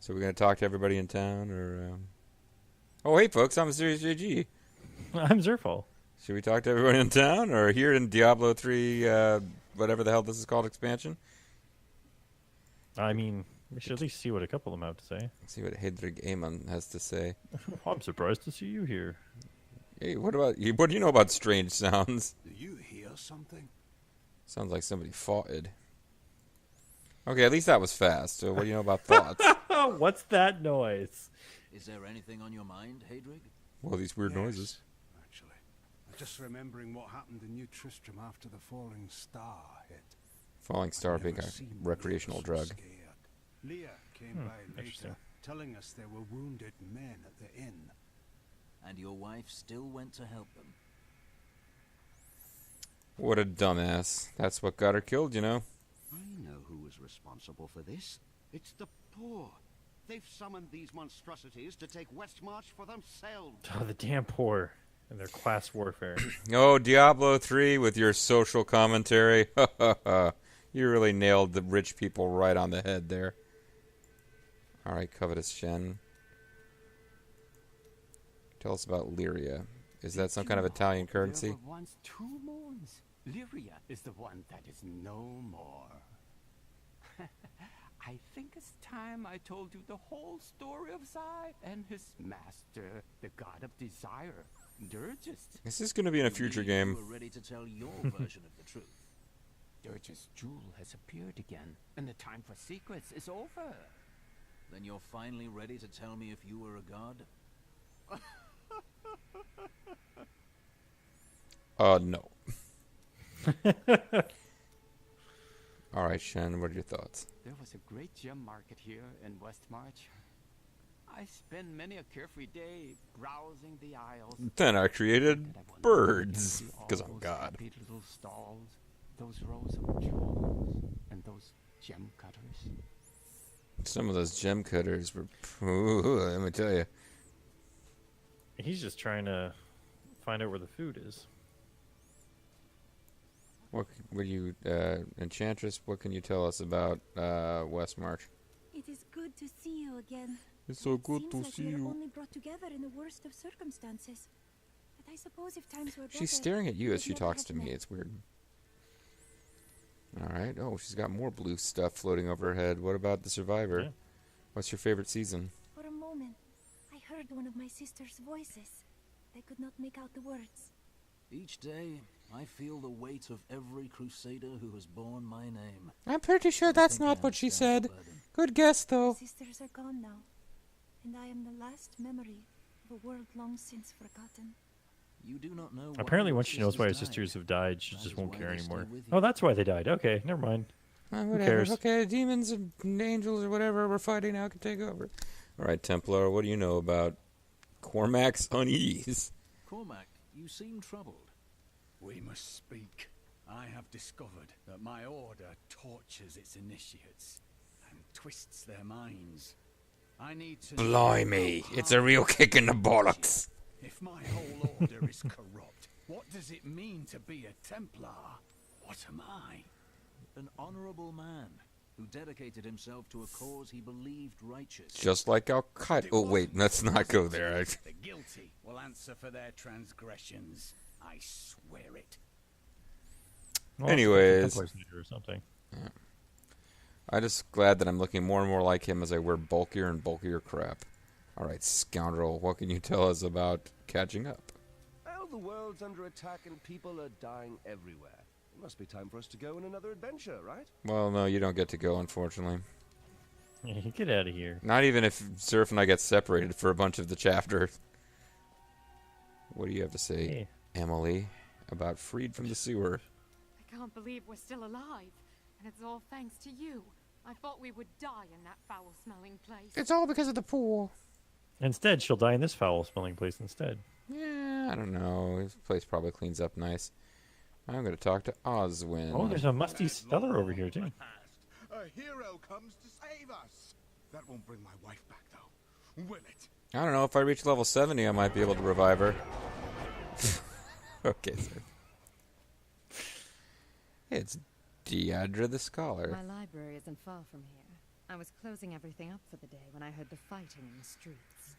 So we're going to talk to everybody in town, or... Oh, hey, folks, I'm Serious JG. I'm Zerfall. Should we talk to everybody in town, or here in Diablo 3, whatever the hell this is called, expansion? I mean, we should at least see what a couple of them have to say. Let's see what Hedrig Amon has to say. I'm surprised to see you here. Hey, what about you? What do you know about strange sounds? Do you hear something? Sounds like somebody farted. Okay, at least that was fast. So what do you know about thoughts? What's that noise? Is there anything on your mind, Hedrig? Well, these weird noises. Actually, I'm just remembering what happened in New Tristram after the falling star hit. Falling star I've being never a seen recreational Leah so drug. scared. Leah came by interesting. later, telling us there were wounded men at the inn. And your wife still went to help them. What a dumbass. That's what got her killed, you know. I know who was responsible for this. It's the poor. They've summoned these monstrosities to take Westmarch for themselves. Oh, the damn poor and their class warfare. Oh, Diablo 3 with your social commentary. You really nailed the rich people right on the head there. Alright, Covetous Shen. Tell us about Lyria. Is that some kind of Italian currency? There were once two moons. Lyria is the one that is no more. I think it's time I told you the whole story of Zai and his master, the god of desire, Dirges. Is this going to be in a future game? You were ready to tell your version of the truth. Dirges' jewel has appeared again, and the time for secrets is over. Then you're finally ready to tell me if you were a god? No. Alright, Shen, what are your thoughts? There was a great gem market here in Westmarch. I spend many a carefree day browsing the aisles. Then I created And I wonder birds, if you see all because I'm those God. happy little stalls, those rows of jewels, and those gem cutters. Some of those gem cutters were... Ooh, let me tell you. He's just trying to find out where the food is. What you, Enchantress, what can you tell us about Westmarch? It is good to see you again. It's so good to Seems like see we were you. only brought together in the worst of circumstances. But I suppose if times were better, She's staring at you we as would she never talks have to me. met. It's weird. Alright. Oh, she's got more blue stuff floating over her head. What about the Survivor? Yeah. What's your favorite season? For a moment, I heard one of my sister's voices. I could not make out the words. Each day, I feel the weight of every crusader who has borne my name. I'm pretty sure I that's think I not what she understand said. the burden. Good guess, My though. sisters are gone now, and I am the last memory of a world long since forgotten. You do not know why Apparently, your once she knows why her sisters sisters died. have died, she That just is won't why care they stay anymore. with you. Oh, that's why they died. Okay, never mind. Whatever. cares? Okay, demons and angels or whatever we're fighting now can take over. Alright, Templar, what do you know about Cormac's unease? Cormac, you seem troubled. We must speak. I have discovered that my order tortures its initiates and twists their minds. I need to know Blimey, how it's a real hard kick in the it is. bollocks. If my whole order is corrupt, what does it mean to be a Templar? What am I? An honorable man who dedicated himself to a cause he believed righteous. Just like Al-Qaeda. Oh, wait, let's not go there. The guilty will answer for their transgressions. I swear it. Well, Anyways. it's like a Templars leader or something. I'm just glad that I'm looking more and more like him as I wear bulkier and bulkier crap. Alright, scoundrel, what can you tell us about catching up? Well, the world's under attack and people are dying everywhere. It must be time for us to go on another adventure, right? Well, no, you don't get to go, unfortunately. Yeah, get out of here. Not even if Surf and I get separated for a bunch of the chapters. What do you have to say, Hey. Emily, about Freed from the Sewer? I can't believe we're still alive, and it's all thanks to you. I thought we would die in that foul-smelling place. It's all because of the pool. Instead, she'll die in this foul-smelling place instead. Yeah, I don't know. This place probably cleans up nice. I'm going to talk to Oswin. Oh, there's a musty stellar over here, too. A hero comes to save us. That won't bring my wife back, though. Will it? I don't know. If I reach level 70, I might be able to revive her. Okay, sir. It's Deidre the Scholar. My library isn't far from here. I was closing everything up for the day when I heard the fighting in the streets.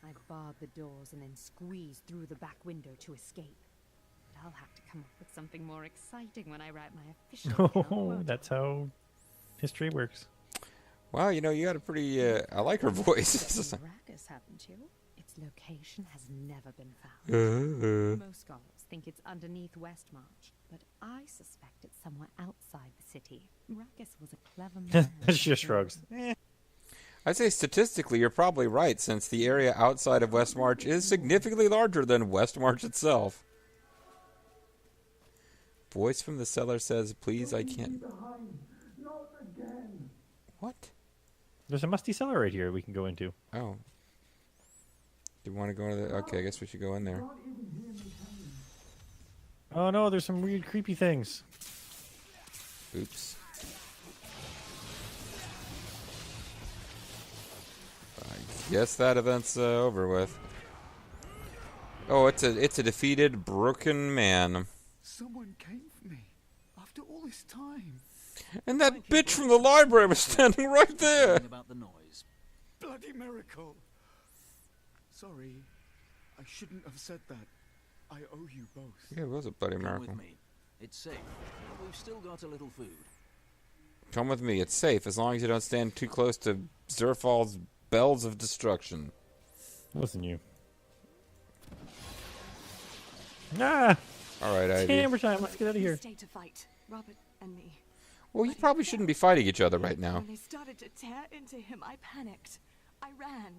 I barred the doors and then squeezed through the back window to escape. But I'll have to come up with something more exciting when I write my official account, Oh, won't that's how history works. Wow, you know, you got a pretty, I like her voice. Arrakis, haven't you? Its location has never been found. Most scholars think it's underneath Westmarch, but I suspect it's somewhere outside the city. Arrakis was a clever man. She just shrugs. I'd say statistically you're probably right, since the area outside of Westmarch is significantly larger than Westmarch itself. Voice from the cellar says, please, I can't... What? There's a musty cellar right here we can go into. Oh. Do you want to go into the... Okay, I guess we should go in there. Oh no, there's some weird creepy things. Oops. I guess that event's over with. Oh, it's a defeated, broken man. Someone came for me after all this time. And that bitch from the library was standing right there. About the noise. Bloody miracle. Sorry, I shouldn't have said that. I owe you both. Yeah, it was a bloody Come miracle. with me. It's safe. We've still got a little food. Come with me. It's safe as long as you don't stand too close to Zerfall's bells of destruction. It wasn't you. Ah! All right, Ivy. Hammer time. Let's get out of here. Stay to fight, Robert and me. Well, you probably shouldn't be fighting each other right now. When they started to tear into him, I panicked. I ran.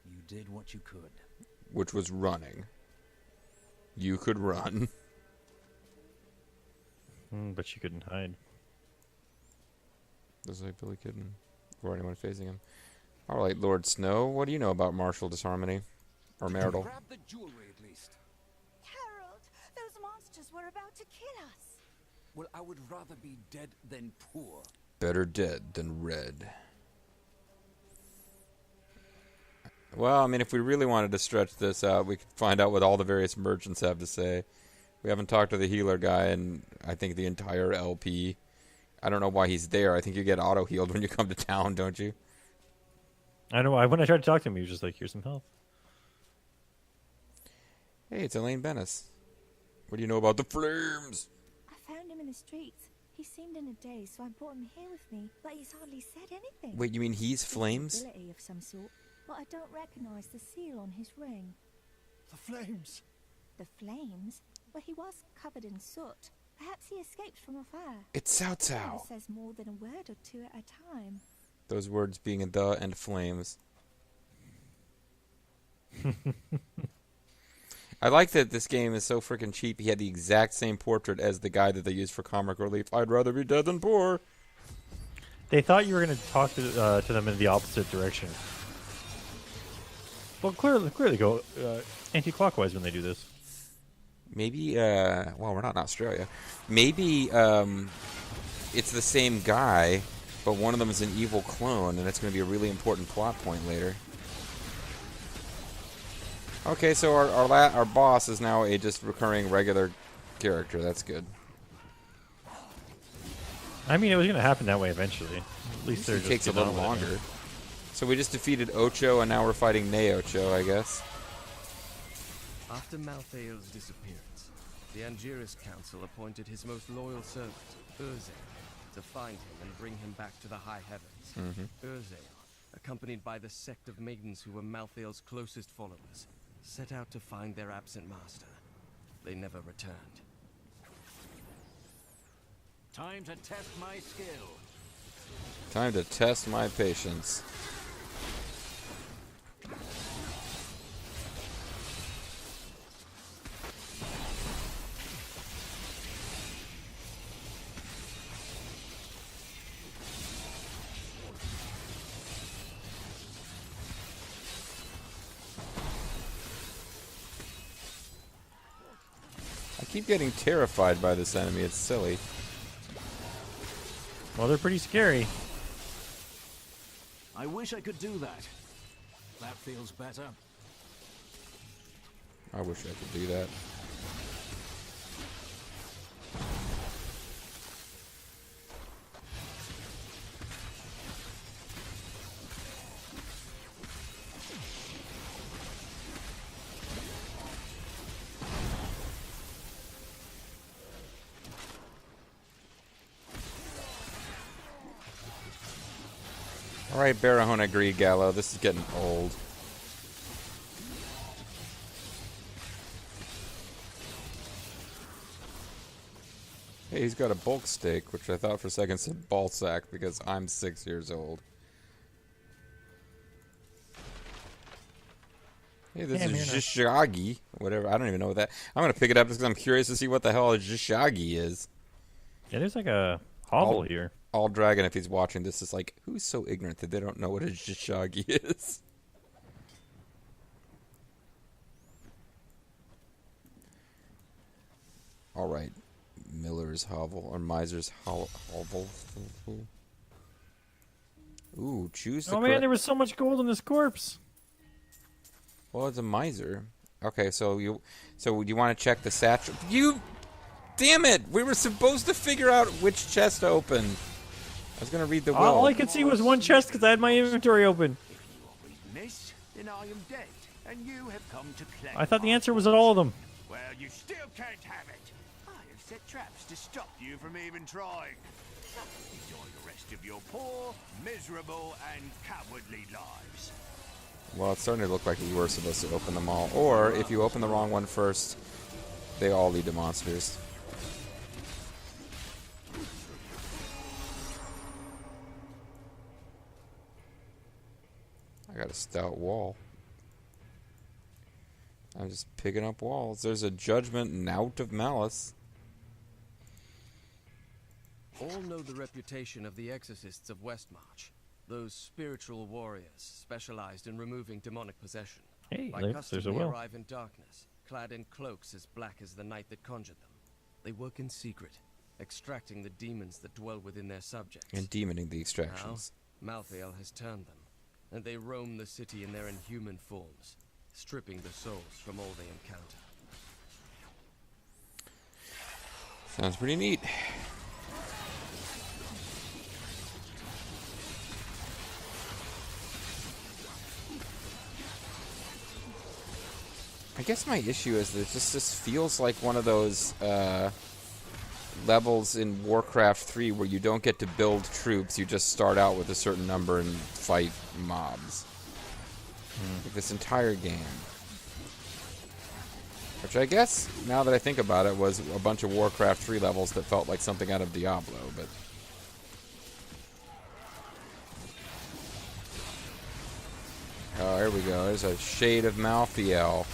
You did what you could. Which was running. You could run. But she couldn't hide. Does like Billy Kidman or anyone facing him. All right, Lord Snow, what do you know about martial disharmony or marital? Grab the jewelry at least. Harold, those monsters were about to kill us. Well, I would rather be dead than poor. Better dead than red. Well, I mean, if we really wanted to stretch this out, we could find out what all the various merchants have to say. We haven't talked to the healer guy in, I think, the entire LP. I don't know why he's there. I think you get auto-healed when you come to town, don't you? I know. When I tried to talk to him, he was just like, here's some health. Hey, it's Elaine Bennis. What do you know about the flames? I found him in the streets. He seemed in a daze, so I brought him here with me, but he's hardly said anything. Wait, you mean he's flames? Ability of some sort, but I don't recognize the seal on his ring. The flames. The flames? Well, he was covered in soot. Perhaps he escaped from a fire. It's Cao He never Cao. says more than a word or two at a time. Those words being the and flames. I like that this game is so freaking cheap. He had the exact same portrait as the guy that they used for comic relief. I'd rather be dead than poor. They thought you were going to talk to them in the opposite direction. Well, clearly go anti-clockwise when they do this. Maybe, well, we're not in Australia. Maybe it's the same guy, but one of them is an evil clone, and it's going to be a really important plot point later. Okay, so our boss is now a just recurring regular character. That's good. I mean, it was going to happen that way eventually. At least they're It just takes a getting little on with it, longer. So we just defeated Ocho, and now we're fighting Ne-Ocho, I guess. After Malthael's disappearance, the Angiris Council appointed his most loyal servant, Urze, to find him and bring him back to the high heavens. Urze, accompanied by the sect of maidens who were Malthael's closest followers, set out to find their absent master. They never returned. Time to test my skill. Time to test my patience. I keep getting terrified by this enemy. It's silly. Well, they're pretty scary. I wish I could do that. That feels better. I wish I could do that. Alright, Barahona agreed, Gallo. This is getting old. Hey, he's got a bulk steak, which I thought for a second said ball sack because I'm 6 years old. Hey, this Yeah, is man, Zhishagi. Whatever, I don't even know what that... I'm going to pick it up just because I'm curious to see what the hell a Zhishagi is. Yeah, there's like a hovel here. All Dragon, if he's watching this, is like, who's so ignorant that they don't know what a Zhishagi is? Alright. Miller's hovel, or Miser's hovel. Ooh, choose the Oh man, there was so much gold in this corpse. Well, it's a miser. Okay, so you want to check the satchel? You, damn it! We were supposed to figure out which chest to open. I was gonna read the will. All I could see was one chest because I had my inventory open. If you always miss, then I am dead, and you have come to claim. I thought the answer was all of them. Well, you still can't have it. I have set traps to stop you from even trying. Enjoy the rest of your poor, miserable, and cowardly lives. Well, it's starting to look like we were supposed to open them all. Or, if you open the wrong one first, they all lead to monsters. I got a stout wall. I'm just picking up walls. There's a judgment knout of malice. All know the reputation of the exorcists of Westmarch. Those spiritual warriors specialized in removing demonic possession. Hey, By there's custom, a they will. arrive in darkness, clad in cloaks as black as the night that conjured them. They work in secret, extracting the demons that dwell within their subjects. And demoning the extractions. Now, Malthael has turned them, and they roam the city in their inhuman forms, stripping the souls from all they encounter. Sounds pretty neat. I guess my issue is that this feels like one of those levels in Warcraft 3 where you don't get to build troops, you just start out with a certain number and fight mobs. Like this entire game. Which I guess, now that I think about it, was a bunch of Warcraft 3 levels that felt like something out of Diablo, but... Oh, here we go. There's a shade of Malthael.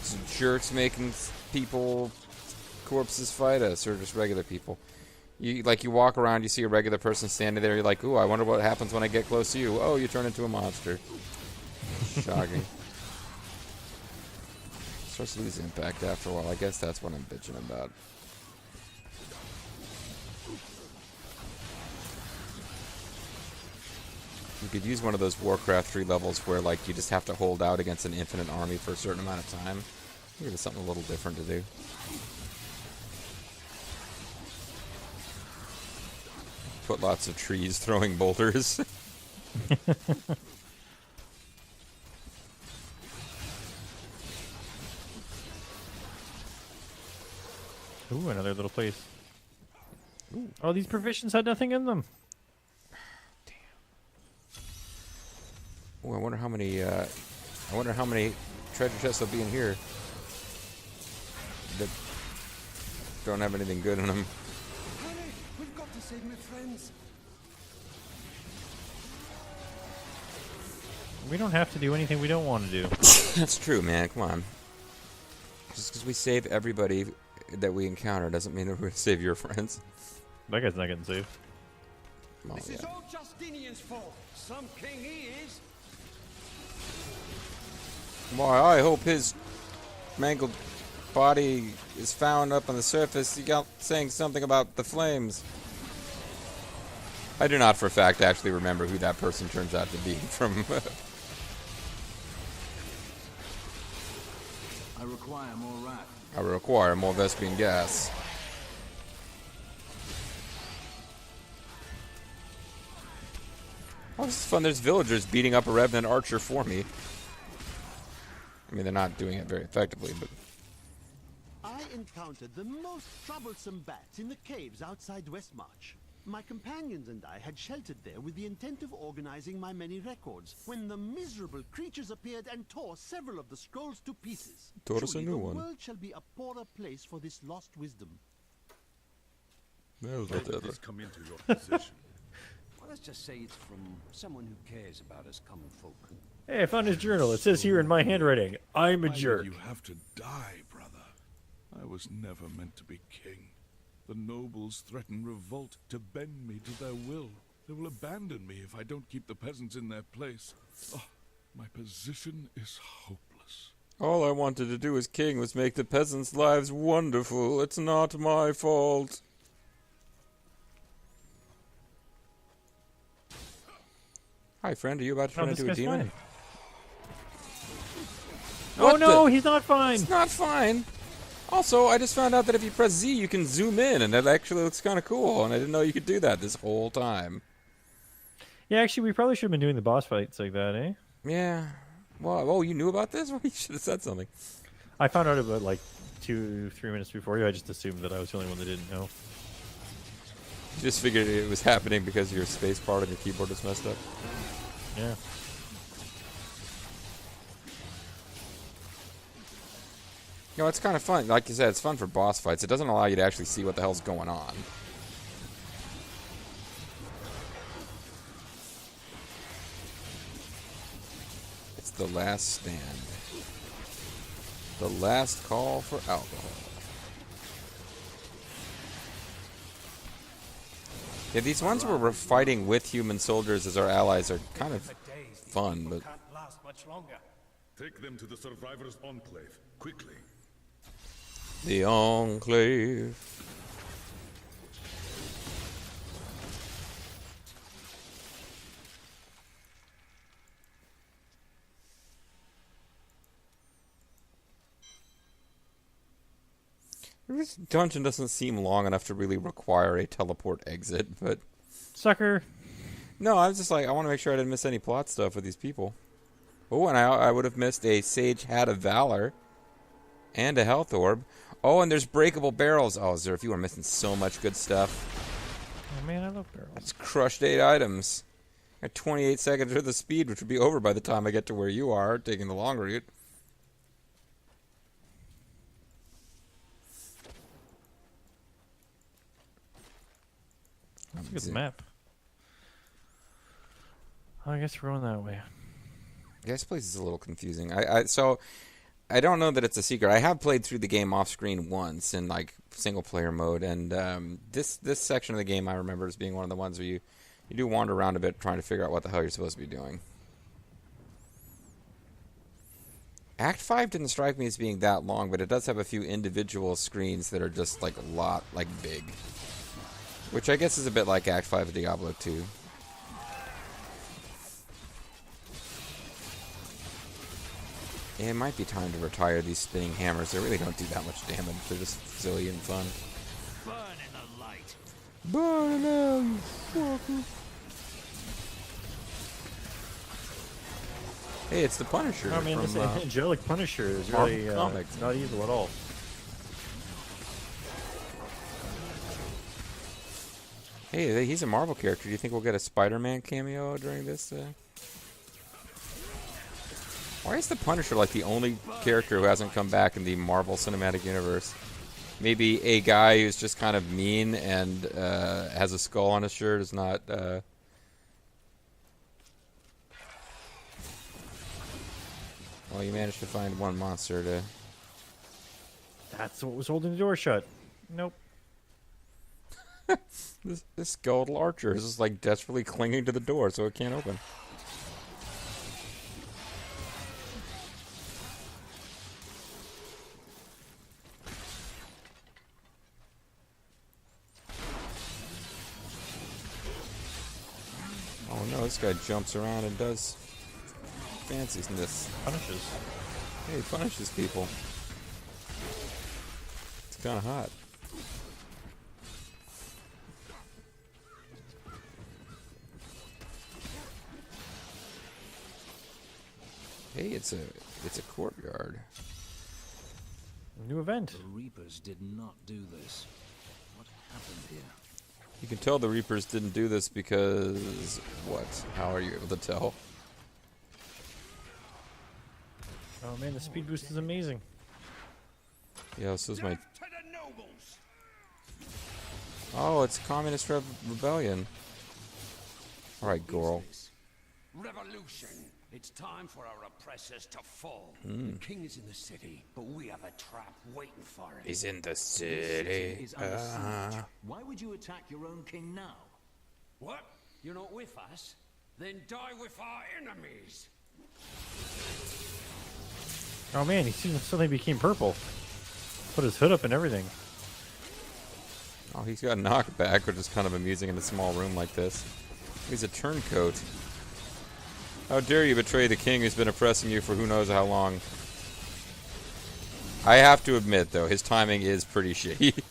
Some jerks making people, corpses fight us, or just regular people. You walk around, you see a regular person standing there, you're like, ooh, I wonder what happens when I get close to you. Oh, you turn into a monster. Shocking. Starts to lose impact after a while. I guess that's what I'm bitching about. You could use one of those Warcraft 3 levels where, like, you just have to hold out against an infinite army for a certain amount of time. Give it something a little different to do. Put lots of trees throwing boulders. Ooh, another little place. Ooh. Oh, these provisions had nothing in them. Oh, I wonder how many treasure chests will be in here that don't have anything good in them. Hurry! We've got to save my friends. We don't have to do anything we don't want to do. That's true, man. Come on. Just because we save everybody that we encounter doesn't mean that we're going to save your friends. That guy's not getting saved. Oh, This is yeah. all Justinian's fault. Some king he is. Why, I hope his mangled body is found up on the surface. He got saying something about the flames. I do not for a fact actually remember who that person turns out to be from... I require more rat. I require more Vespian gas. Oh, this is fun. There's villagers beating up a revenant archer for me. I mean, they're not doing it very effectively, but... I encountered the most troublesome bats in the caves outside Westmarch. My companions and I had sheltered there with the intent of organizing my many records, when the miserable creatures appeared and tore several of the scrolls to pieces. Tore us a Truly, new the one. world shall be a poorer place for this lost wisdom. Where did this come into your possession? Well, let's just say it's from someone who cares about us common folk. Hey, I found his journal. It says here in my handwriting, I'm a Why jerk. did you have to die, brother? I was never meant to be king. The nobles threaten revolt to bend me to their will. They will abandon me if I don't keep the peasants in their place. Oh, my position is hopeless. All I wanted to do as king was make the peasants' lives wonderful. It's not my fault. Hi, friend. Are you about to turn this into a guy's demon? fine. What Oh no, the- he's not fine. It's not fine. Also, I just found out that if you press Z, you can zoom in, and that actually looks kind of cool. And I didn't know you could do that this whole time. Yeah, actually, we probably should have been doing the boss fights like that, eh? Yeah. Well, oh, you knew about this? Well, you should have said something. I found out about like 2-3 minutes before you. I just assumed that I was the only one that didn't know. You just figured it was happening because your space bar on your keyboard was messed up. Yeah. You know, it's kind of fun. Like you said, it's fun for boss fights. It doesn't allow you to actually see what the hell's going on. It's the last stand. The last call for alcohol. Yeah, these ones where we're fighting with human soldiers as our allies are kind of fun, but... Can't last much longer. Take them to the survivors' enclave, quickly. The Enclave. This dungeon doesn't seem long enough to really require a teleport exit, but... Sucker. No, I was just like, I want to make sure I didn't miss any plot stuff with these people. Oh, and I would have missed a Sage Hat of Valor. And a health orb. Oh, and there's breakable barrels. Oh, Zerf, you are missing so much good stuff. Oh man, I love barrels. It's crushed 8 items. At 28 seconds worth of speed, which would be over by the time I get to where you are, taking the long route. Let's look at the map. Oh, I guess we're going that way. Yeah, this place is a little confusing. So I don't know that it's a secret. I have played through the game off screen once in like single player mode, and this section of the game I remember as being one of the ones where you do wander around a bit trying to figure out what the hell you're supposed to be doing. Act 5 didn't strike me as being that long, but it does have a few individual screens that are just like a lot big, which I guess is a bit like Act 5 of Diablo 2. It might be time to retire these spinning hammers. They really don't do that much damage. They're just silly and fun. Burn in the light. Burn now, you fucker. Hey, it's the Punisher. I mean, from, this angelic Punisher is Marvel really Comics. not evil at all. Hey, he's a Marvel character. Do you think we'll get a Spider-Man cameo during this? Why is the Punisher like the only character who hasn't come back in the Marvel Cinematic Universe? Maybe a guy who's just kind of mean and has a skull on his shirt is not... Well, you managed to find one monster to... That's what was holding the door shut. Nope. This skeletal archer is just like desperately clinging to the door so it can't open. Oh no, this guy jumps around and does fanciness. Punishes. Hey, he punishes people. It's kind of hot. Hey, it's a courtyard. New event. The Reapers did not do this. What happened here? You can tell the Reapers didn't do this because... What? How are you able to tell? Oh man, the speed boost is amazing. Yeah, this is my... Oh, it's Communist Rebellion. Alright, Goral. Revolution. It's time for our oppressors to fall. Mm. The king is in the city, but we have a trap waiting for him. He's in the This city city. is under siege. Why would you attack your own king now? What? You're not with us? Then die with our enemies. Oh man, he suddenly became purple. Put his hood up and everything. Oh, he's got knockback, which is kind of amusing in a small room like this. He's a turncoat. How dare you betray the king who's been oppressing you for who knows how long. I have to admit, though, his timing is pretty shitty.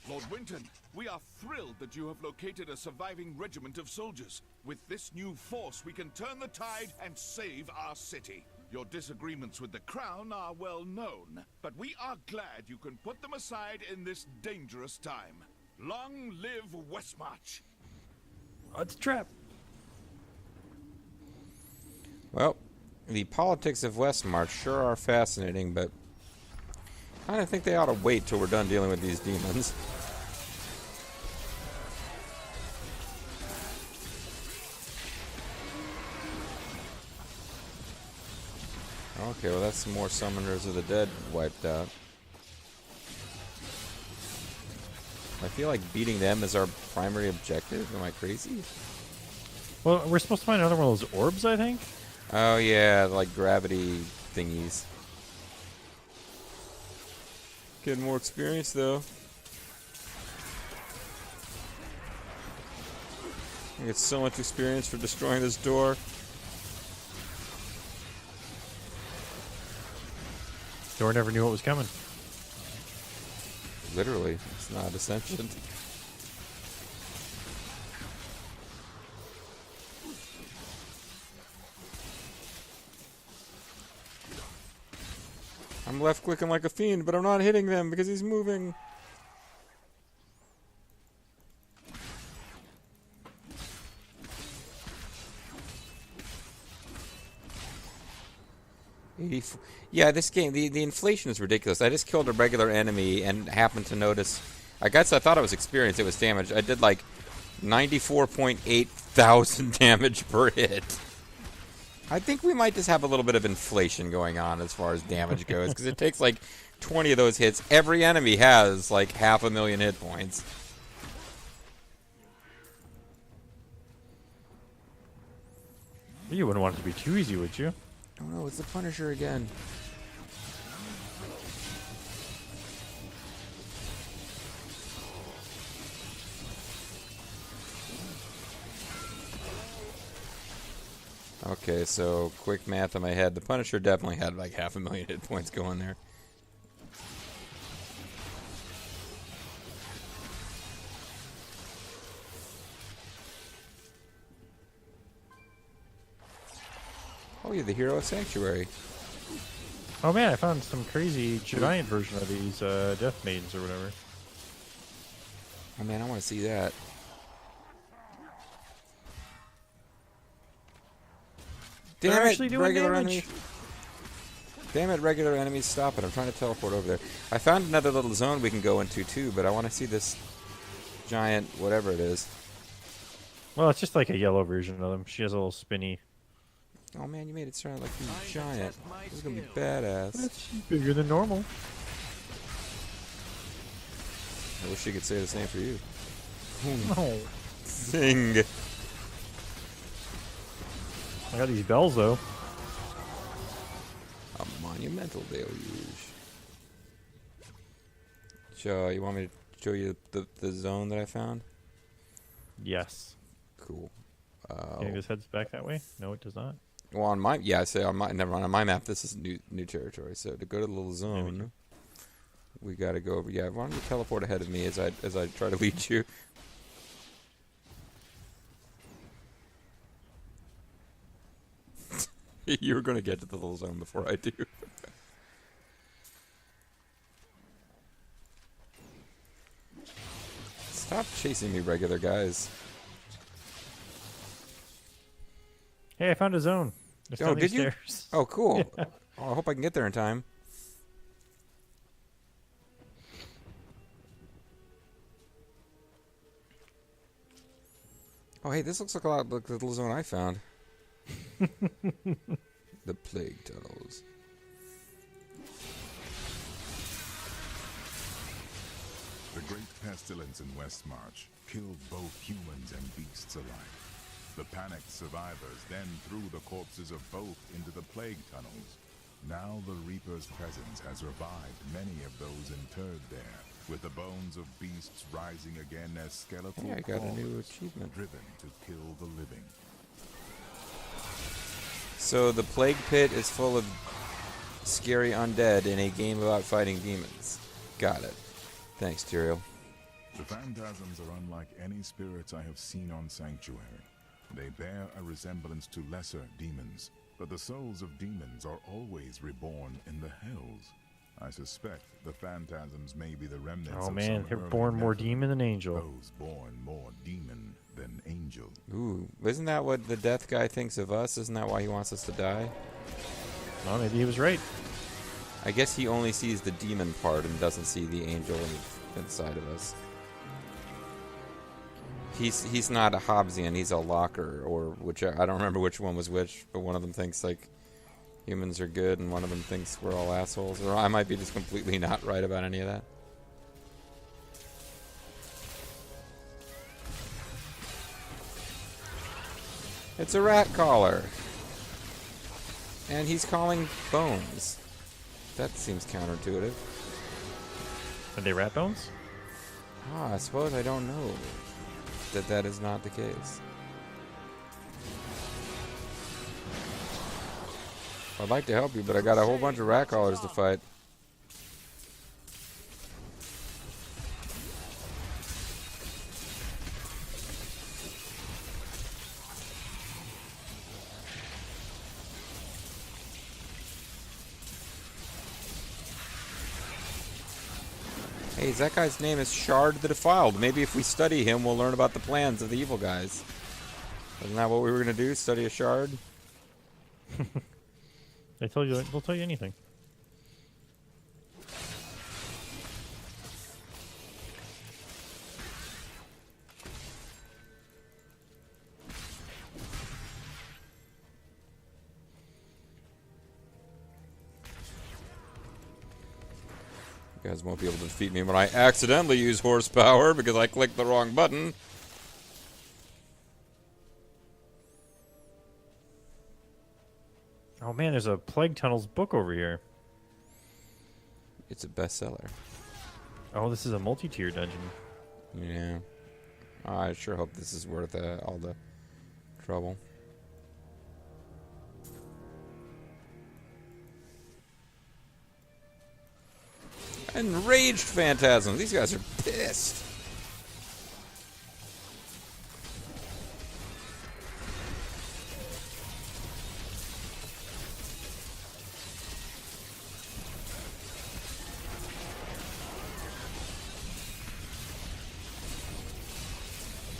Lord Winton, we are thrilled that you have located a surviving regiment of soldiers. With this new force, we can turn the tide and save our city. Your disagreements with the crown are well known, but we are glad you can put them aside in this dangerous time. Long live Westmarch! Oh, it's a trap. Well, the politics of Westmarch sure are fascinating, but I kind of think they ought to wait till we're done dealing with these demons. Okay, well that's some more Summoners of the Dead wiped out. I feel like beating them is our primary objective. Am I crazy? Well, we're supposed to find another one of those orbs, I think. Oh yeah, like gravity thingies. Getting more experience though. I get so much experience for destroying this door. Door never knew what was coming. Literally, it's not Ascension. I'm left clicking like a fiend, but I'm not hitting them because he's moving. Yeah, this game, the inflation is ridiculous. I just killed a regular enemy and happened to notice. I guess I thought it was experience, it was damage. I did like 94.8 thousand damage per hit. I think we might just have a little bit of inflation going on as far as damage goes, because it takes like 20 of those hits. Every enemy has like 500,000 hit points. You wouldn't want it to be too easy, would you? Oh no, it's the Punisher again. Okay, so quick math in my head. The Punisher definitely had like 500,000 hit points going there. Oh, you're the hero of Sanctuary. Oh man, I found some crazy giant version of these Death Maidens or whatever. Oh man, I want to see that. They're Damn actually it, doing regular damage. enemy. Damn it, regular enemies, stop it. I'm trying to teleport over there. I found another little zone we can go into too, but I want to see this giant whatever it is. Well, it's just like a yellow version of them. She has a little spinny. Oh man, you made it sound like he's giant. This is gonna be badass. That's bigger than normal. I wish you could say the same for you. Oh. Zing. I got these bells though. A monumental deluge. So, you want me to show you the zone that I found? Yes. Cool. Think this heads back that way? No, it does not. Well, on my never mind. On my map, this is new territory. So to go to the little zone, we got to go over. Yeah, why don't you teleport ahead of me as I try to lead you? You're gonna get to the little zone before I do. Stop chasing me, regular guys. Hey, I found a zone. It's Oh, down did these you? stairs. Oh, cool. Yeah. Oh, I hope I can get there in time. Oh, hey, this looks like a lot like the little zone I found. The plague tunnels. The great pestilence in Westmarch killed both humans and beasts alike. The panicked survivors then threw the corpses of both into the plague tunnels. Now the Reaper's presence has revived many of those interred there, with the bones of beasts rising again as skeletal Yeah, I got a new crawlers, achievement. driven to kill the living. So the plague pit is full of scary undead in a game about fighting demons. Got it. Thanks, Tyrael. The phantasms are unlike any spirits I have seen on Sanctuary. They bear a resemblance to lesser demons, but the souls of demons are always reborn in the hells. I suspect the phantasms may be the remnants Oh of man, some they're early born more Nephilim, demon than angel. those born more demon than angel. Ooh, isn't that what the death guy thinks of us? Isn't that why he wants us to die? Oh, maybe he was right. I guess he only sees the demon part and doesn't see the angel inside of us. He's not a Hobbesian, he's a Locker, or which I don't remember which one was which, but one of them thinks like humans are good and one of them thinks we're all assholes. Or I might be just completely not right about any of that. It's a rat caller. And he's calling bones. That seems counterintuitive. Are they rat bones? I suppose I don't know that is not the case. I'd like to help you, but I got a whole bunch of rat callers to fight. Hey, that guy's name is Shard the Defiled. Maybe if we study him, we'll learn about the plans of the evil guys. Isn't that what we were going to do? Study a Shard? They'll tell you anything. You guys won't be able to defeat me when I accidentally use horsepower because I clicked the wrong button. Oh man, there's a Plague Tunnels book over here. It's a bestseller. Oh, this is a multi-tier dungeon. Yeah. I sure hope this is worth all the trouble. Enraged Phantasm. These guys are pissed.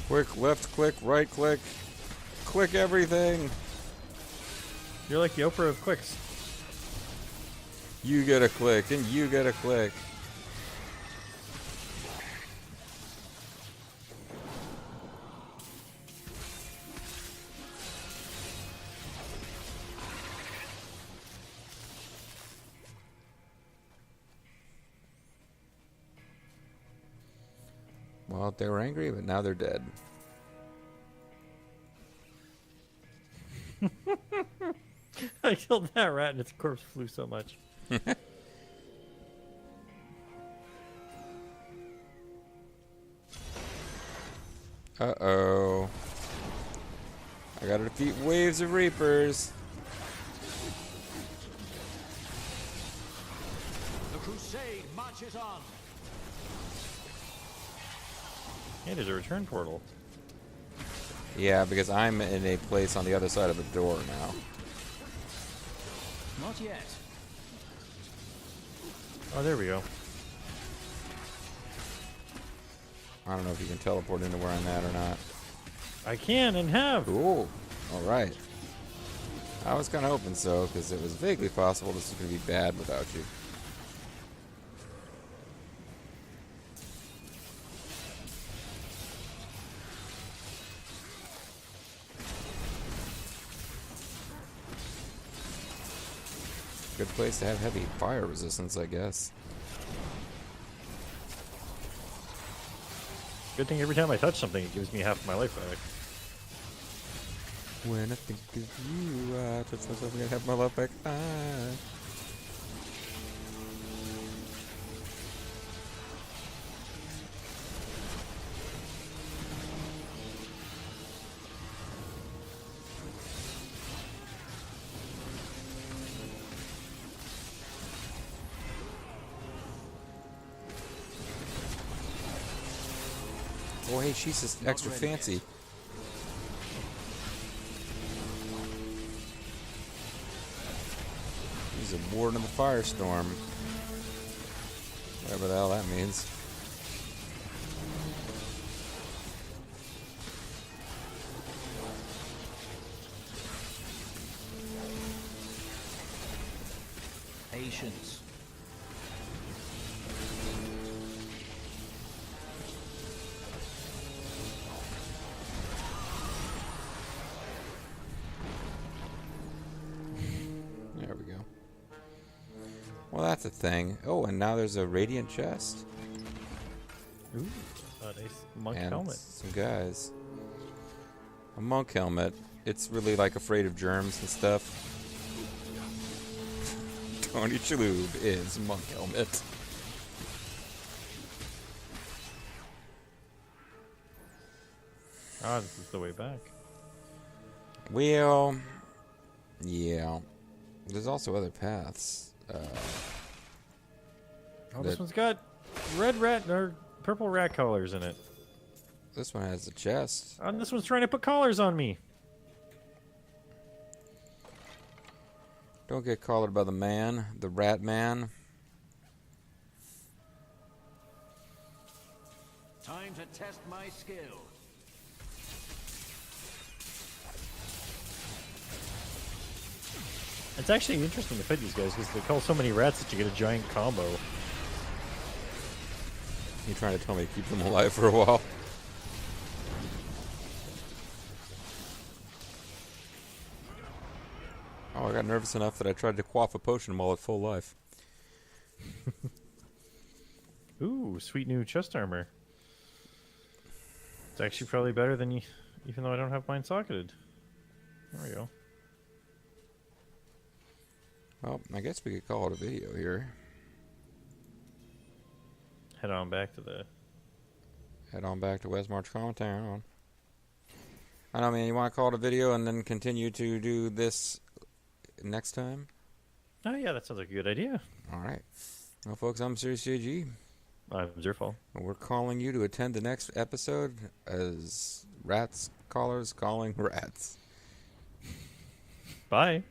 Quick, left click, right click. Click everything. You're like the Oprah of clicks. You get a click, and you get a click. Well, they were angry, but now they're dead. I killed that rat and its corpse flew so much. Uh-oh. I gotta defeat waves of Reapers. The crusade marches on. Hey, there's a return portal. Yeah, because I'm in a place on the other side of the door now. Not yet. Oh, there we go. I don't know if you can teleport into where I'm at or not. I can and have. Ooh, all right. I was kind of hoping so, because it was vaguely possible this was going to be bad without you. Good place to have heavy fire resistance, I guess. Good thing every time I touch something, it gives me half of my life back. When I think of you, I touch myself and I have my life back. Oh, hey, she's just extra fancy. He's a warden of the firestorm. Whatever the hell that means. Patience. There we go. Well, that's a thing. Oh, and now there's a radiant chest. Ooh, a nice monk and helmet. some guys. A monk helmet. It's really like afraid of germs and stuff. Tony Shalhoub is monk helmet. Ah, this is the way back. Well, yeah. There's also other paths. Oh, this one's got red rat or purple rat collars in it. This one has a chest. And this one's trying to put collars on me. Don't get collared by the man, the rat man. Time to test my skill. It's actually interesting to fight these guys because they kill so many rats that you get a giant combo. You trying to tell me to keep them alive for a while? Oh, I got nervous enough that I tried to quaff a potion while at full life. Ooh, sweet new chest armor. It's actually probably better than you, even though I don't have mine socketed. There we go. Well, I guess we could call it a video here. Head on back to the... Head on back to West March Commentary. I know, man, you want to call it a video and then continue to do this next time? Oh, yeah, that sounds like a good idea. All right. Well, folks, I'm Serious JG. I'm Zerfall. And we're calling you to attend the next episode as rats callers calling rats. Bye.